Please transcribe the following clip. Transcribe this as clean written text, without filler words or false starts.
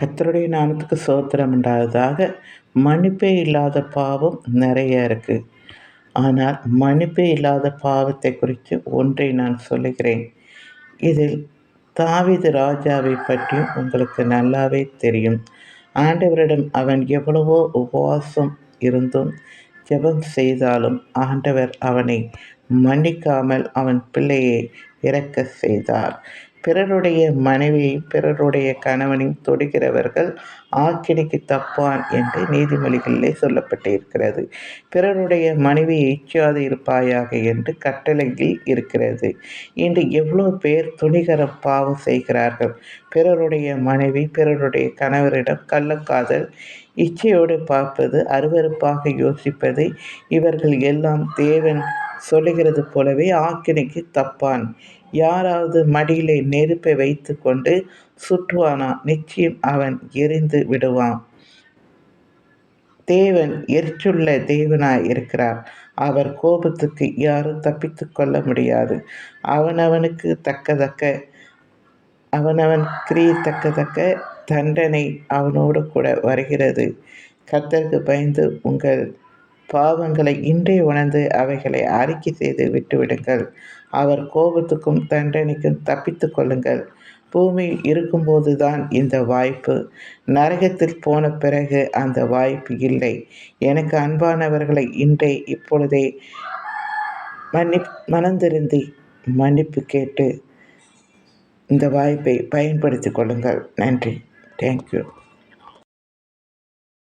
கர்த்தருடைய நாமத்துக்கு ஸ்தோத்திரம் உண்டாவதாக. மன்னிப்பே இல்லாத பாவம் நிறைய இருக்கு. ஆனால் மன்னிப்பே இல்லாத பாவத்தை குறித்து ஒன்றை நான் சொல்லுகிறேன். இதில் தாவீது ராஜாவை பற்றியும் உங்களுக்கு நல்லாவே தெரியும். ஆண்டவரிடம் அவன் எவ்வளவோ உபவாசம் இருந்தும் ஜெபம் செய்தாலும் ஆண்டவர் அவனை மன்னிக்காமல் அவன் பிள்ளையை இறக்கச் செய்தார். பிறருடைய மனைவியையும் பிறருடைய கணவனையும் தொடுகிறவர்கள் ஆக்கினைக்கு தப்பான் என்று நீதிமொழிகளிலே சொல்லப்பட்டிருக்கிறது. பிறருடைய மனைவியை இச்சியாது இருப்பாயாக என்று கட்டளையில் இருக்கிறது. இன்று எவ்வளோ பேர் துணிகர பாவம் செய்கிறார்கள். பிறருடைய மனைவி பிறருடைய கணவரிடம் கள்ளக்காதல், இச்சையோடு பார்ப்பது, அருவருப்பாக யோசிப்பது, இவர்கள் எல்லாம் தேவன் சொல்லுகிறது போலவே ஆக்கினைக்கு தப்பான். யாராவது மடியிலே நெருப்பை வைத்து கொண்டு சுற்றுவானா, நிச்சயம் அவன் எரிந்து விடுவான். தேவன் எரிச்சுள்ள தேவனாய் இருக்கிறார். அவர் கோபத்துக்கு யாரும் தப்பித்து கொள்ள முடியாது. அவனவனுக்கு அவனவன் கிரியை தக்க தண்டனை அவனோடு கூட வருகிறது. கர்த்தருக்கு பயந்து உங்கள் பாவங்களை இன்றே உணர்ந்து அவைகளை அறிக்கை செய்து விட்டுவிடுங்கள். அவர் கோபத்துக்கும் தண்டனைக்கும் தப்பித்து கொள்ளுங்கள். பூமியில் இருக்கும்போது தான் இந்த வாய்ப்பு. நரகத்தில் போன பிறகு அந்த வாய்ப்பு இல்லை. எனக்கு அன்பானவர்களை இன்றே இப்பொழுதே மனந்திருந்தி மன்னிப்பு கேட்டு இந்த வாய்ப்பை பயன்படுத்தி கொள்ளுங்கள். நன்றி. தேங்க்யூ.